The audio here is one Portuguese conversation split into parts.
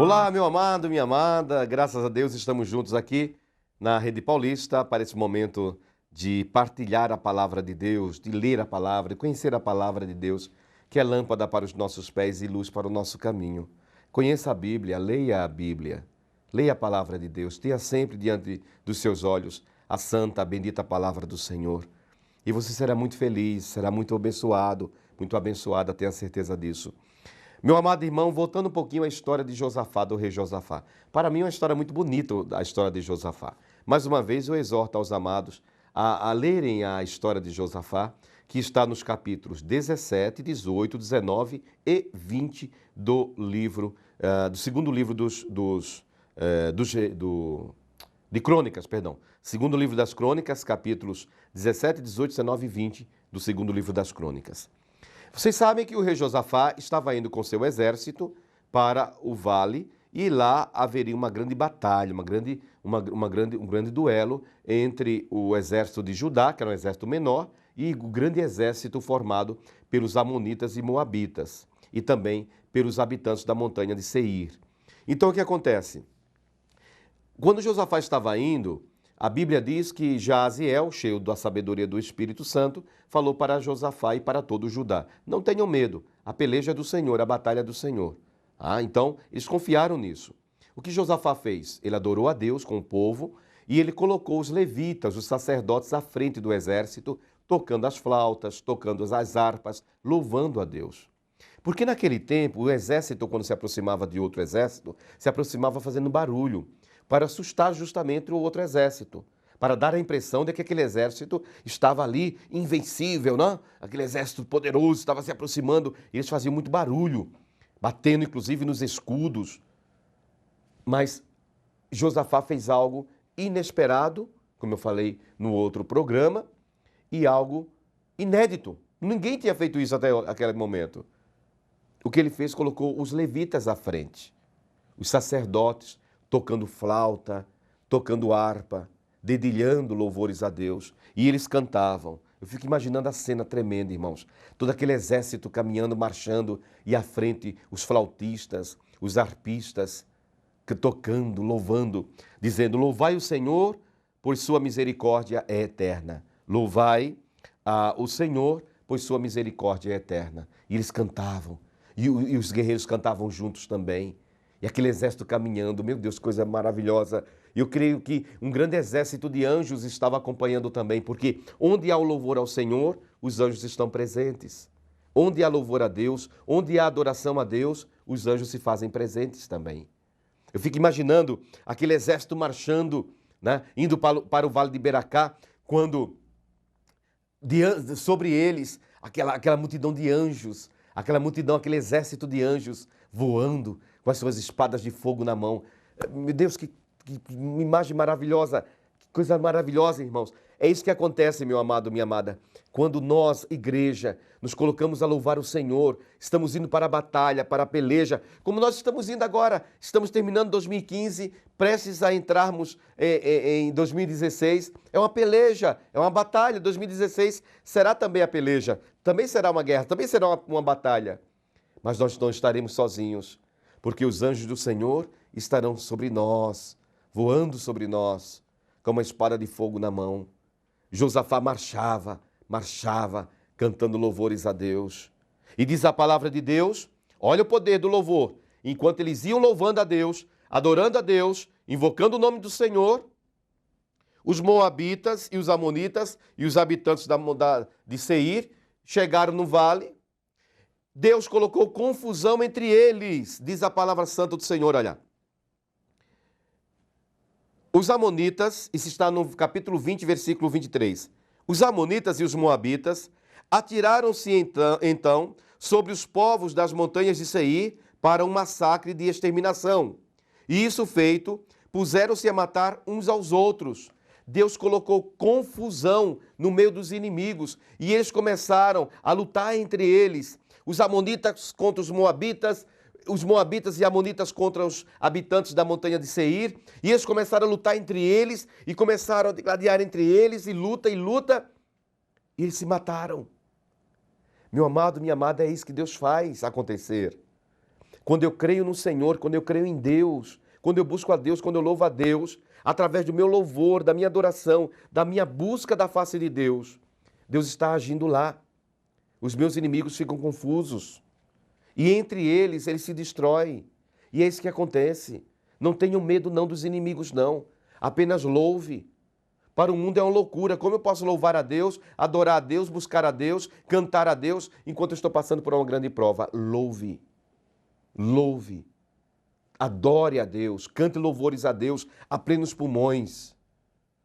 Olá, meu amado, minha amada, graças a Deus estamos juntos aqui na Rede Paulista para esse momento de partilhar a palavra de Deus, de ler a palavra, de conhecer a palavra de Deus, que é lâmpada para os nossos pés e luz para o nosso caminho. Conheça a Bíblia, leia a palavra de Deus, tenha sempre diante dos seus olhos a santa, a bendita palavra do Senhor. E você será muito feliz, será muito abençoada, tenha certeza disso. Meu amado irmão, voltando um pouquinho à história de Josafá, do rei Josafá. Para mim é uma história muito bonita, a história de Josafá. Mais uma vez eu exorto aos amados a lerem a história de Josafá, que está nos capítulos 17, 18, 19 e 20 do segundo livro de Crônicas, perdão. Segundo livro das Crônicas, capítulos 17, 18, 19 e 20 do segundo livro das Crônicas. Vocês sabem que o rei Josafá estava indo com seu exército para o vale e lá haveria uma grande batalha, um grande duelo entre o exército de Judá, que era um exército menor, e o grande exército formado pelos amonitas e moabitas e também pelos habitantes da montanha de Seir. Então o que acontece? Quando Josafá estava indo, a Bíblia diz que Jaziel, cheio da sabedoria do Espírito Santo, falou para Josafá e para todo o Judá: não tenham medo, a peleja é do Senhor, a batalha é do Senhor. Então, eles confiaram nisso. O que Josafá fez? Ele adorou a Deus com o povo e ele colocou os levitas, os sacerdotes, à frente do exército, tocando as flautas, tocando as harpas, louvando a Deus. Porque naquele tempo, o exército, quando se aproximava de outro exército, se aproximava fazendo barulho, para assustar justamente o outro exército, para dar a impressão de que aquele exército estava ali invencível, não? Aquele exército poderoso estava se aproximando e eles faziam muito barulho, batendo inclusive nos escudos. Mas Josafá fez algo inesperado, como eu falei no outro programa, e algo inédito. Ninguém tinha feito isso até aquele momento. O que ele fez, colocou os levitas à frente, os sacerdotes, tocando flauta, tocando harpa, dedilhando louvores a Deus. E eles cantavam. Eu fico imaginando a cena tremenda, irmãos. Todo aquele exército caminhando, marchando, e à frente os flautistas, os harpistas, tocando, louvando, dizendo: louvai o Senhor, pois sua misericórdia é eterna. Louvai o Senhor, pois sua misericórdia é eterna. E eles cantavam. E os guerreiros cantavam juntos também. E aquele exército caminhando, meu Deus, coisa maravilhosa. Eu creio que um grande exército de anjos estava acompanhando também, porque onde há o louvor ao Senhor, os anjos estão presentes. Onde há louvor a Deus, onde há adoração a Deus, os anjos se fazem presentes também. Eu fico imaginando aquele exército marchando, né, indo para o Vale de Beracá, quando sobre eles aquela multidão de anjos, aquela multidão, aquele exército de anjos voando com as suas espadas de fogo na mão. Meu Deus, que imagem maravilhosa, que coisa maravilhosa, irmãos. É isso que acontece, meu amado, minha amada. Quando nós, igreja, nos colocamos a louvar o Senhor, estamos indo para a batalha, para a peleja, como nós estamos indo agora. Estamos terminando 2015, prestes a entrarmos em 2016. É uma peleja, é uma batalha. 2016 será também a peleja, também será uma guerra, também será uma batalha. Mas nós não estaremos sozinhos, porque os anjos do Senhor estarão sobre nós, voando sobre nós, com uma espada de fogo na mão. Josafá marchava, cantando louvores a Deus. E diz a palavra de Deus, olha o poder do louvor. Enquanto eles iam louvando a Deus, adorando a Deus, invocando o nome do Senhor, os moabitas e os amonitas e os habitantes de Seir chegaram no vale. Deus colocou confusão entre eles, diz a palavra santa do Senhor, olha. Os amonitas, isso está no capítulo 20, versículo 23. Os amonitas e os moabitas atiraram-se então sobre os povos das montanhas de Seir para um massacre de exterminação. E isso feito, puseram-se a matar uns aos outros. Deus colocou confusão no meio dos inimigos e eles começaram a lutar entre eles. Os amonitas contra os moabitas e amonitas contra os habitantes da montanha de Seir, e eles começaram a lutar entre eles, e começaram a gladiar entre eles, e luta, e eles se mataram. Meu amado, minha amada, é isso que Deus faz acontecer. Quando eu creio no Senhor, quando eu creio em Deus, quando eu busco a Deus, quando eu louvo a Deus, através do meu louvor, da minha adoração, da minha busca da face de Deus, Deus está agindo lá. Os meus inimigos ficam confusos. E entre eles se destrói. E é isso que acontece. Não tenham medo não dos inimigos não. Apenas louve. Para o mundo é uma loucura. Como eu posso louvar a Deus, adorar a Deus, buscar a Deus, cantar a Deus, enquanto eu estou passando por uma grande prova? Louve. Louve. Adore a Deus. Cante louvores a Deus a plenos pulmões.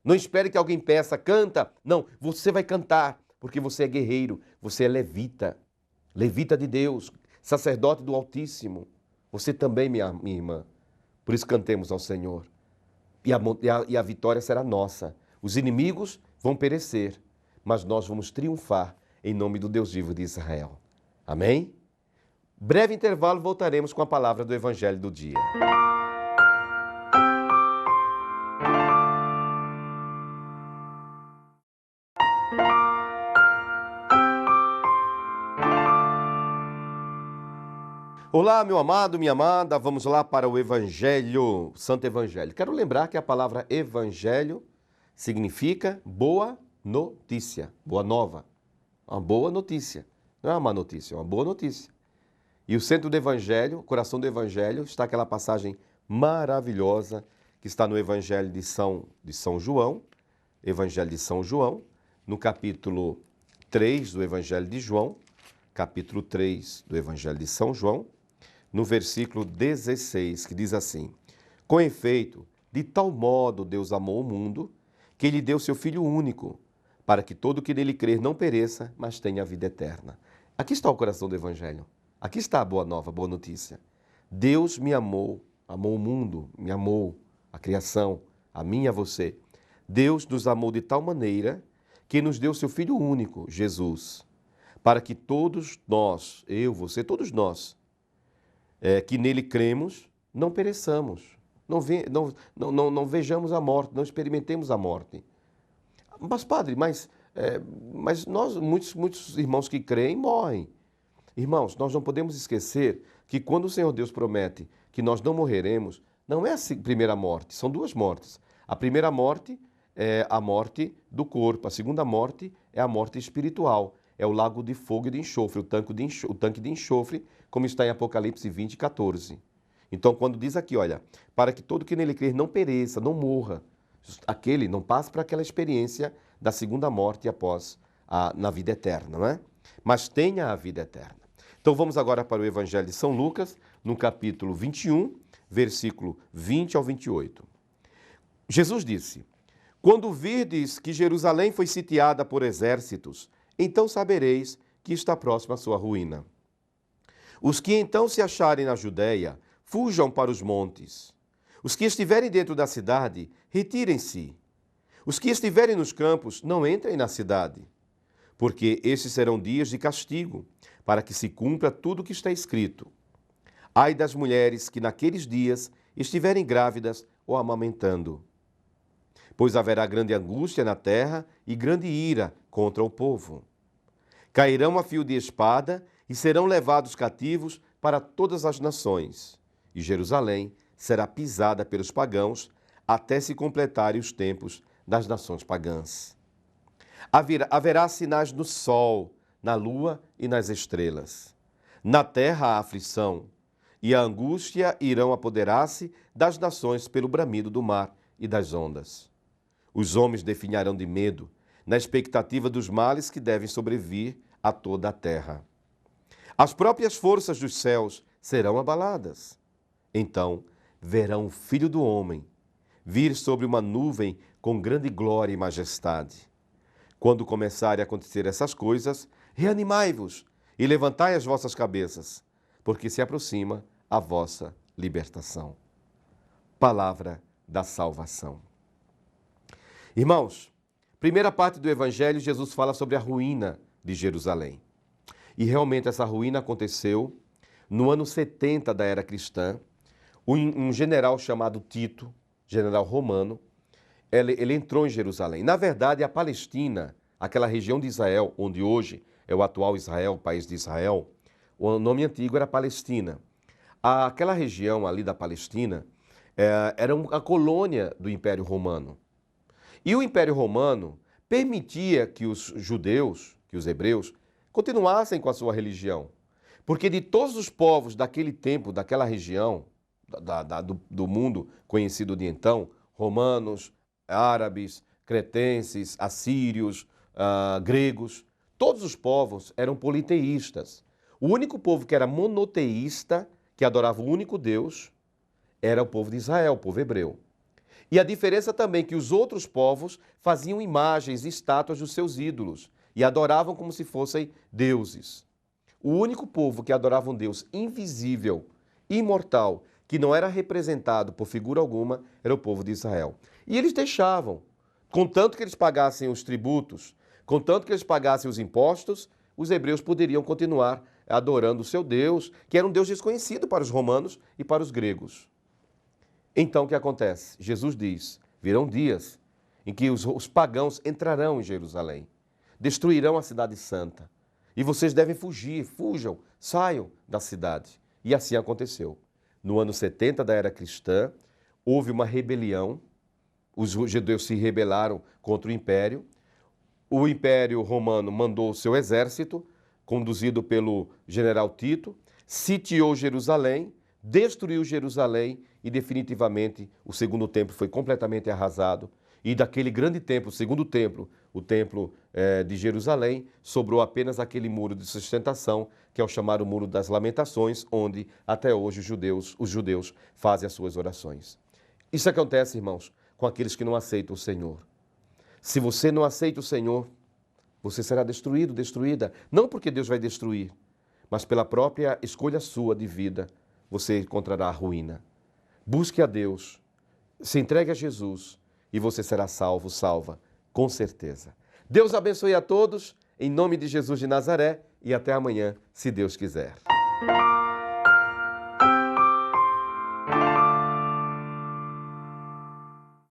Não espere que alguém peça, canta. Não, você vai cantar, porque você é guerreiro, você é levita. Levita de Deus, sacerdote do Altíssimo. Você também, minha irmã. Por isso cantemos ao Senhor. E a vitória será nossa. Os inimigos vão perecer, mas nós vamos triunfar em nome do Deus vivo de Israel. Amém? Breve intervalo, voltaremos com a palavra do Evangelho do dia. Olá, meu amado, minha amada, vamos lá para o Evangelho, Santo Evangelho. Quero lembrar que a palavra Evangelho significa boa notícia, boa nova. Uma boa notícia, não é uma má notícia, é uma boa notícia. E o centro do Evangelho, o coração do Evangelho, está aquela passagem maravilhosa que está no Evangelho de São João, Evangelho de São João, no capítulo 3 do Evangelho de João, capítulo 3 do Evangelho de São João, no versículo 16, que diz assim: com efeito, de tal modo Deus amou o mundo, que Ele deu seu Filho único, para que todo que nele crer não pereça, mas tenha a vida eterna. Aqui está o coração do Evangelho. Aqui está a boa nova, a boa notícia. Deus me amou, amou o mundo, me amou, a criação, a mim e a você. Deus nos amou de tal maneira que nos deu seu Filho único, Jesus, para que todos nós, eu, você, todos nós, que nele cremos, não pereçamos, não vejamos a morte, não experimentemos a morte. Mas, padre, mas nós, muitos irmãos que creem morrem. Irmãos, nós não podemos esquecer que quando o Senhor Deus promete que nós não morreremos, não é a primeira morte, são duas mortes. A primeira morte é a morte do corpo, a segunda morte é a morte espiritual. É o lago de fogo e de enxofre, o tanque de enxofre, como está em Apocalipse 20, 14. Então, quando diz aqui, olha, para que todo que nele crer não pereça, não morra, aquele não passe para aquela experiência da segunda morte após na vida eterna, não é? Mas tenha a vida eterna. Então, vamos agora para o Evangelho de São Lucas, no capítulo 21, versículo 20 ao 28. Jesus disse: quando virdes que Jerusalém foi sitiada por exércitos, então sabereis que está próxima a sua ruína. Os que então se acharem na Judéia, fujam para os montes. Os que estiverem dentro da cidade, retirem-se. Os que estiverem nos campos, não entrem na cidade. Porque esses serão dias de castigo, para que se cumpra tudo o que está escrito. Ai das mulheres que naqueles dias estiverem grávidas ou amamentando. Pois haverá grande angústia na terra e grande ira contra o povo. Cairão a fio de espada e serão levados cativos para todas as nações. E Jerusalém será pisada pelos pagãos até se completarem os tempos das nações pagãs. Haverá sinais no sol, na lua e nas estrelas. Na terra a aflição, e a angústia irão apoderar-se das nações pelo bramido do mar e das ondas. Os homens definharão de medo, na expectativa dos males que devem sobrevir a toda a terra. As próprias forças dos céus serão abaladas. Então verão o Filho do Homem vir sobre uma nuvem com grande glória e majestade. Quando começarem a acontecer essas coisas, reanimai-vos e levantai as vossas cabeças, porque se aproxima a vossa libertação. Palavra da salvação. Irmãos, primeira parte do Evangelho, Jesus fala sobre a ruína de Jerusalém. E realmente essa ruína aconteceu no ano 70 da era cristã. Um general chamado Tito, general romano, ele entrou em Jerusalém. Na verdade, a Palestina, aquela região de Israel, onde hoje é o atual Israel, o país de Israel, o nome antigo era Palestina. Aquela região ali da Palestina era uma colônia do Império Romano. E o Império Romano permitia que os judeus, que os hebreus, continuassem com a sua religião. Porque de todos os povos daquele tempo, daquela região, do mundo conhecido de então, romanos, árabes, cretenses, assírios, gregos, todos os povos eram politeístas. O único povo que era monoteísta, que adorava o único Deus, era o povo de Israel, o povo hebreu. E a diferença também é que os outros povos faziam imagens e estátuas dos seus ídolos e adoravam como se fossem deuses. O único povo que adorava um Deus invisível, imortal, que não era representado por figura alguma, era o povo de Israel. E eles deixavam, contanto que eles pagassem os tributos, contanto que eles pagassem os impostos, os hebreus poderiam continuar adorando o seu Deus, que era um Deus desconhecido para os romanos e para os gregos. Então o que acontece? Jesus diz, virão dias em que os pagãos entrarão em Jerusalém, destruirão a cidade santa, e vocês devem fugir, fujam, saiam da cidade. E assim aconteceu. No ano 70 da era cristã, houve uma rebelião, os judeus se rebelaram contra o Império Romano mandou o seu exército, conduzido pelo general Tito, sitiou Jerusalém, destruiu Jerusalém e definitivamente o segundo templo foi completamente arrasado. E daquele grande templo, o segundo templo, o templo de Jerusalém, sobrou apenas aquele muro de sustentação, que é o chamado Muro das Lamentações, onde até hoje os judeus fazem as suas orações. Isso acontece, irmãos, com aqueles que não aceitam o Senhor. Se você não aceita o Senhor, você será destruído, destruída, não porque Deus vai destruir, mas pela própria escolha sua de vida, você encontrará a ruína. Busque a Deus, se entregue a Jesus e você será salvo, salva, com certeza. Deus abençoe a todos, em nome de Jesus de Nazaré, e até amanhã, se Deus quiser.